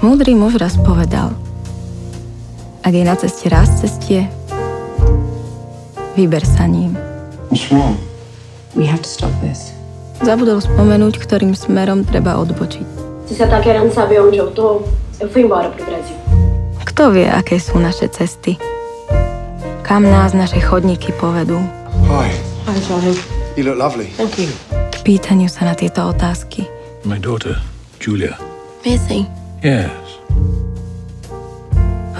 Múdry muž raz povedal, ak je na ceste raz cestie, vyber sa ním. What's wrong? We have to stop this. Zabudol spomenúť, ktorým smerom treba odbočiť. Se você tá querendo saber onde eu tô, eu fui embora pro Brasil. Kto vie, aké sú naše cesty? Kam nás naše chodníky povedú? Hi. Hi, Charlie. You look lovely. Thank you. K pýtaniu sa na tieto otázky. My daughter, Julia. Missy. Yes.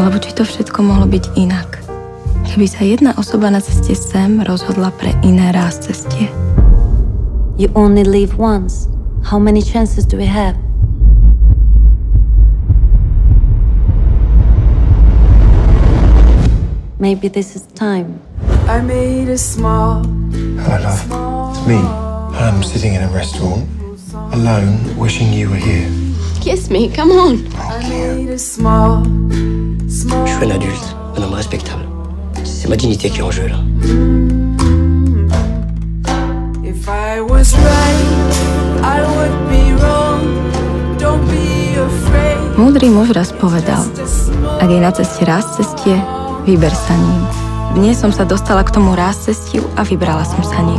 Alebo či to všetko mohlo byť inak? Keby sa jedna osoba na ceste sem rozhodla pre iné raz cestie. You only live once. How many chances do we have? Maybe this is time. I made a small. Hello, love. It's me. I'm sitting in a restaurant, alone, wishing you were here. Kiss me, come on. I made a small. Je suis un adulte, un homme respectable. C'est ma dignité qui est en jeu, là. If I was right, I would be wrong. Don't be afraid. Múdry muž raz povedal, ak je na ceste raz cestie, vyber sa ním. Dnes som sa dostala k tomu raz cestiu a vybrala som sa ním.